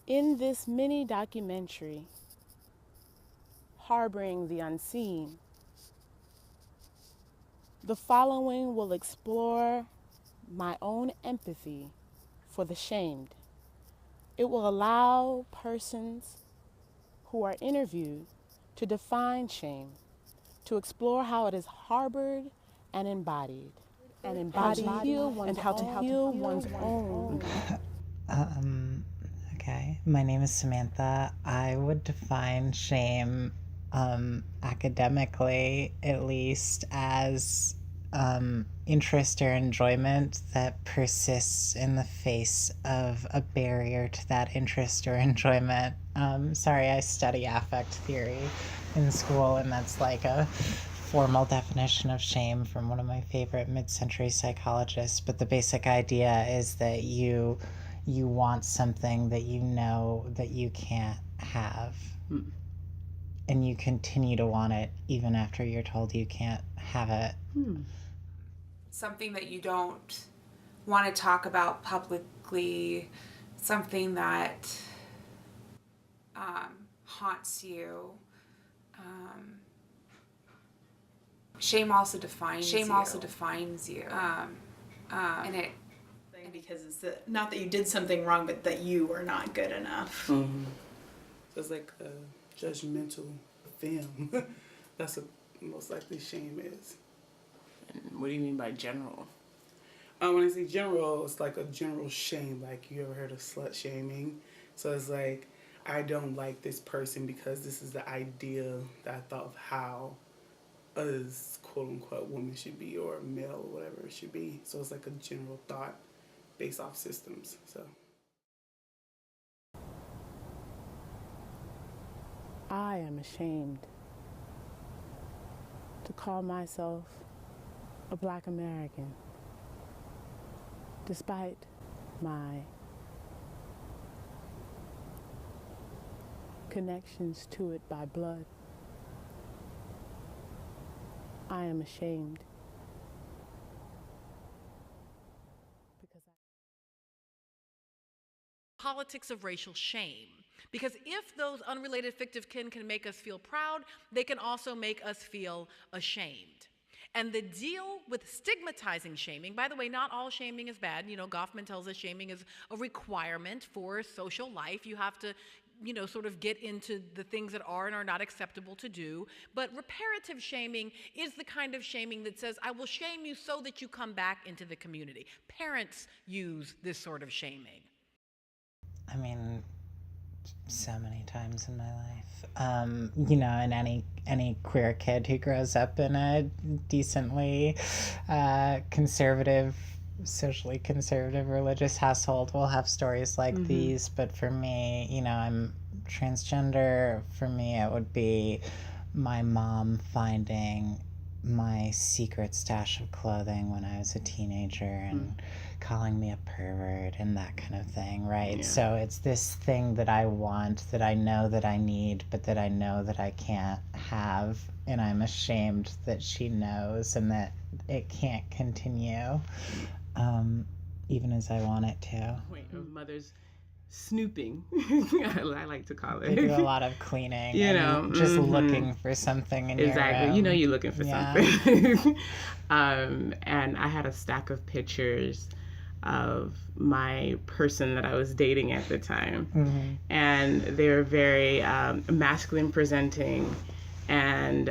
In this mini documentary, Harboring the Unseen, the following will explore my own empathy for the shamed. It will allow persons who are interviewed to define shame, to explore how it is harbored and embodied, how to heal one's own. Um, okay. My name is Samantha. I would define shame, academically, at least, as interest or enjoyment that persists in the face of a barrier to that interest or enjoyment. Sorry, I study affect theory in school, and that's like a formal definition of shame from one of my favorite mid-century psychologists. But the basic idea is that you want something that you know that you can't have. And you continue to want it even after you're told you can't have it. Something that you don't want to talk about publicly, something that haunts you. Shame also defines you. And it because it's not that you did something wrong, but that you were not good enough. Mm-hmm. So it's like a judgmental film. That's what most likely shame is. And what do you mean by general? When I say general, it's like a general shame. Like, you ever heard of slut shaming? So it's like, I don't like this person because this is the ideal that I thought of how a quote-unquote woman should be, or male, or whatever it should be. So it's like a general thought based off systems. So I am ashamed to call myself a Black American, despite my connections to it by blood. I am ashamed because politics of racial shame. Because if those unrelated fictive kin can make us feel proud, they can also make us feel ashamed. And the deal with stigmatizing shaming, by the way, not all shaming is bad. You know, Goffman tells us shaming is a requirement for social life. You have to, you know, sort of get into the things that are and are not acceptable to do. But reparative shaming is the kind of shaming that says, I will shame you so that you come back into the community. Parents use this sort of shaming. I mean, so many times in my life. You know, and any queer kid who grows up in a decently conservative, socially conservative religious household will have stories like these. But for me, you know, I'm transgender. For me, it would be my mom finding my secret stash of clothing when I was a teenager and calling me a pervert and that kind of thing, right? Yeah. So it's this thing that I want, that I know that I need, but that I know that I can't have, and I'm ashamed that she knows and that it can't continue, even as I want it to. Wait, her mother's snooping, I like to call They it. do a lot of cleaning, You and know, just looking for something in Exactly. your room. You know you're looking for Yeah. something. And I had a stack of pictures of my person that I was dating at the time. And they were very masculine presenting. And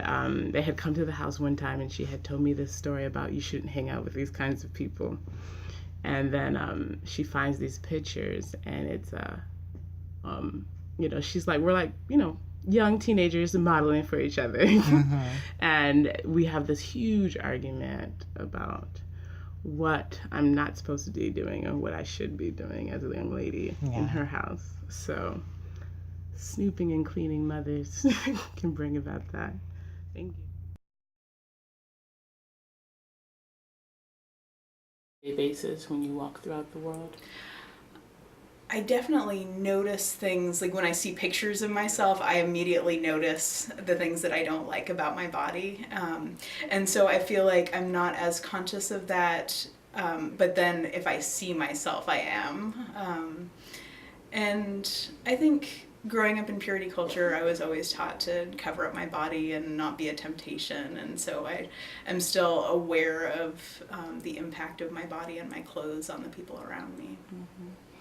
they had come to the house one time, and she had told me this story about you shouldn't hang out with these kinds of people. And then she finds these pictures, and it's, you know, she's like, we're like, you know, young teenagers modeling for each other. And we have this huge argument about what I'm not supposed to be doing and what I should be doing as a young lady in her house. So snooping and cleaning mothers can bring about that. Thank you. Basis when you walk throughout the world? I definitely notice things, like when I see pictures of myself, I immediately notice the things that I don't like about my body. And so I feel like I'm not as conscious of that, but then if I see myself, I am. And I think growing up in purity culture, I was always taught to cover up my body and not be a temptation. And so I am still aware of the impact of my body and my clothes on the people around me.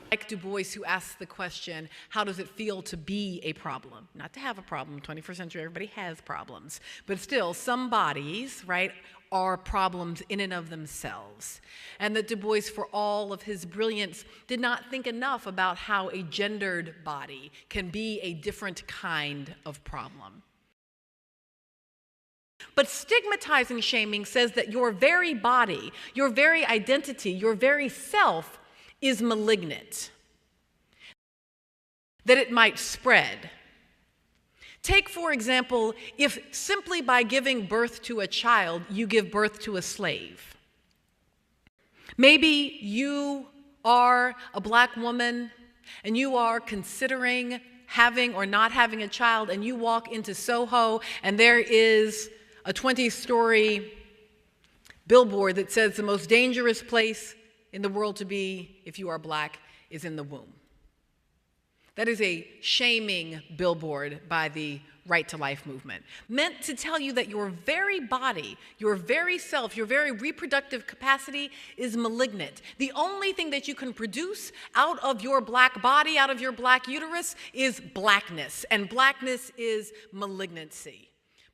Like Du Bois, who asks the question, how does it feel to be a problem? Not to have a problem. 21st century, everybody has problems. But still, some bodies, right, are problems in and of themselves. And that Du Bois, for all of his brilliance, did not think enough about how a gendered body can be a different kind of problem. But stigmatizing shaming says that your very body, your very identity, your very self is malignant, that it might spread. Take, for example, if simply by giving birth to a child, you give birth to a slave. Maybe you are a black woman and you are considering having or not having a child, and you walk into Soho and there is a 20-story billboard that says the most dangerous place in the world to be if you are black is in the womb. That is a shaming billboard by the Right to Life movement, meant to tell you that your very body, your very self, your very reproductive capacity is malignant. The only thing that you can produce out of your black body, out of your black uterus, is blackness, and blackness is malignancy.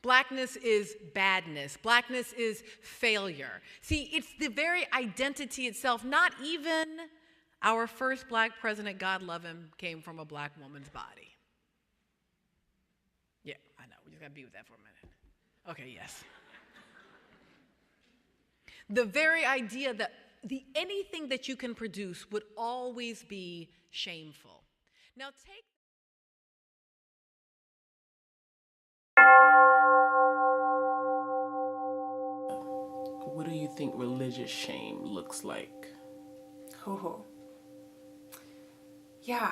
Blackness is badness. Blackness is failure. See, it's the very identity itself. Not even our first black president, God love him, came from a black woman's body. Yeah, I know. We just got to be with that for a minute. Okay, yes. The very idea that anything that you can produce would always be shameful. Now take... What do you think religious shame looks like? Oh. Yeah.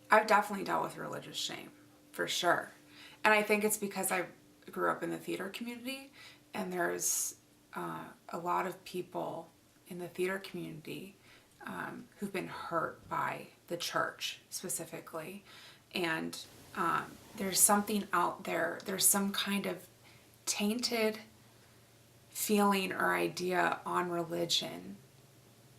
I've definitely dealt with religious shame, for sure. And I think it's because I grew up in the theater community, and there's a lot of people in the theater community who've been hurt by the church specifically. And there's something out there, there's some kind of tainted feeling or idea on religion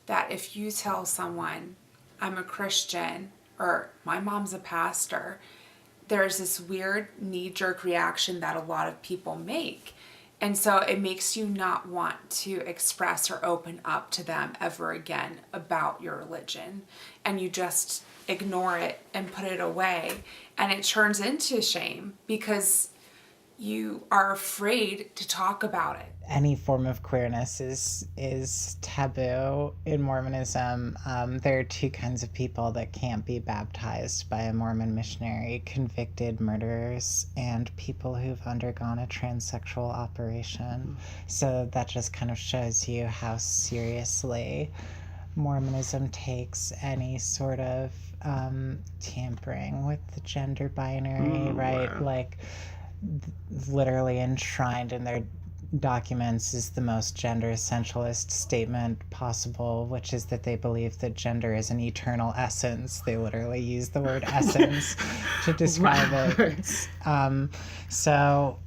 that if you tell someone, I'm a Christian, or my mom's a pastor, there's this weird knee-jerk reaction that a lot of people make. And so it makes you not want to express or open up to them ever again about your religion. And you just ignore it and put it away. And it turns into shame because you are afraid to talk about it. Any form of queerness is taboo in Mormonism. There are two kinds of people that can't be baptized by a Mormon missionary: convicted murderers and people who've undergone a transsexual operation. So that just kind of shows you how seriously Mormonism takes any sort of tampering with the gender binary, right? Wow. Like, literally enshrined in their documents is the most gender essentialist statement possible, which is that they believe that gender is an eternal essence. They literally use the word essence to describe it. So,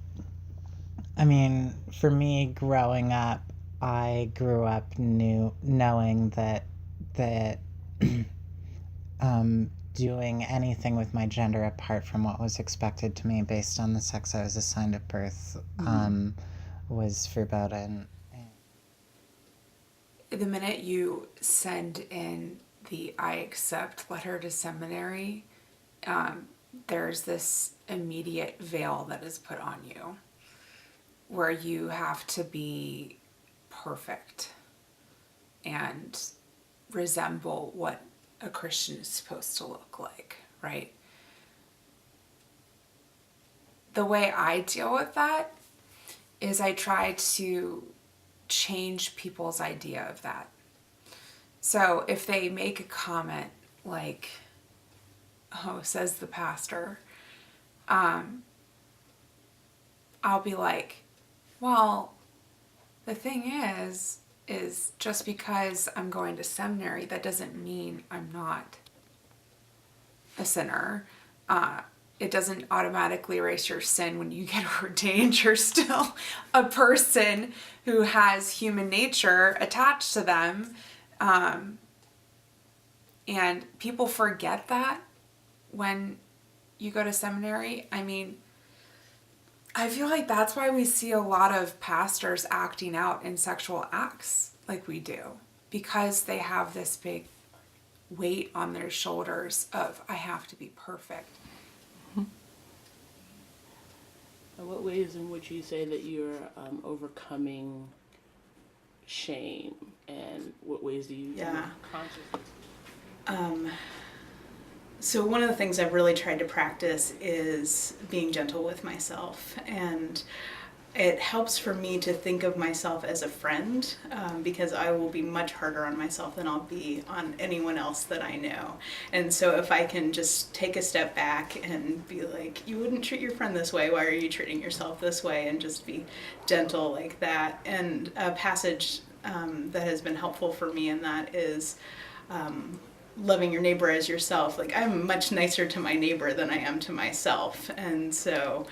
I mean, for me, growing up, I grew up knowing that doing anything with my gender apart from what was expected to me based on the sex I was assigned at birth was verboten. The minute you send in the I accept letter to seminary, there's this immediate veil that is put on you where you have to be perfect and resemble what a Christian is supposed to look like, right? The way I deal with that is I try to change people's idea of that. So if they make a comment like, oh, says the pastor, I'll be like, well, the thing is just because I'm going to seminary, that doesn't mean I'm not a sinner. It doesn't automatically erase your sin when you get ordained. You're still a person who has human nature attached to them. And people forget that when you go to seminary. I mean, I feel like that's why we see a lot of pastors acting out in sexual acts like we do, because they have this big weight on their shoulders of, I have to be perfect. What ways in which you say that you're overcoming shame, and what ways do you consciously? So one of the things I've really tried to practice is being gentle with myself, and it helps for me to think of myself as a friend, because I will be much harder on myself than I'll be on anyone else that I know. And so if I can just take a step back and be like, you wouldn't treat your friend this way, why are you treating yourself this way? And just be gentle like that. And a passage that has been helpful for me in that is loving your neighbor as yourself. Like, I'm much nicer to my neighbor than I am to myself. And so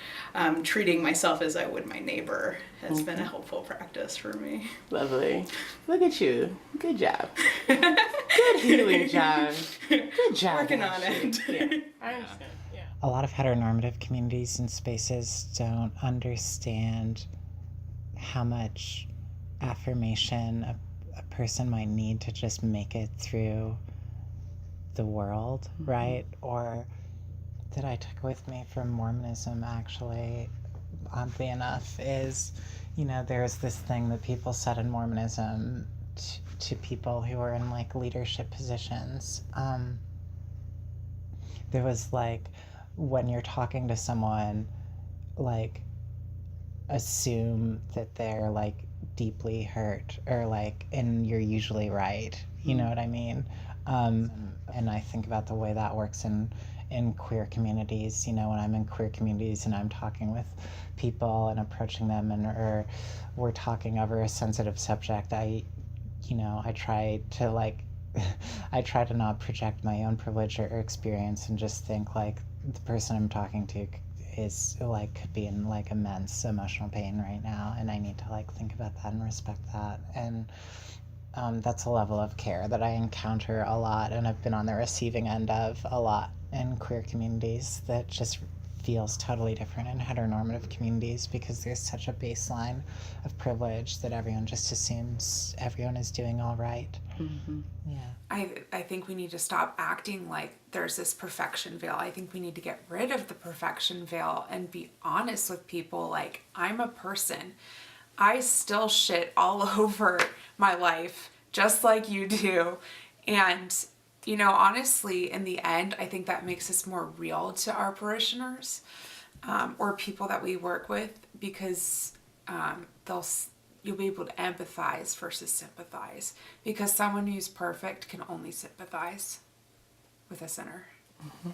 treating myself as I would my neighbor has been a helpful practice for me. Lovely. Look at you. Good job. Good healing job. Good job. Working on it. Yeah, I understand. Yeah. A lot of heteronormative communities and spaces don't understand how much affirmation a person might need to just make it through the world, right? Or that I took with me from Mormonism, actually, oddly enough, is, there's this thing that people said in Mormonism to people who are in like leadership positions. There was like, when you're talking to someone, like, assume that they're like deeply hurt, or like, and you're usually right. You know what I mean? And I think about the way that works in queer communities. When I'm in queer communities and I'm talking with people and approaching them, or we're talking over a sensitive subject, I try to like, I try to not project my own privilege or experience, and just think like the person I'm talking to is like, could be in like immense emotional pain right now, and I need to like think about that and respect that. And that's a level of care that I encounter a lot, and I've been on the receiving end of a lot in queer communities, that just feels totally different in heteronormative communities, because there's such a baseline of privilege that everyone just assumes everyone is doing all right. Mm-hmm. I think we need to stop acting like there's this perfection veil. I think we need to get rid of the perfection veil and be honest with people. Like, I'm a person. I still shit all over my life, just like you do. And, honestly, in the end, I think that makes us more real to our parishioners, or people that we work with, because you'll be able to empathize versus sympathize, because someone who's perfect can only sympathize with a sinner. Mm-hmm.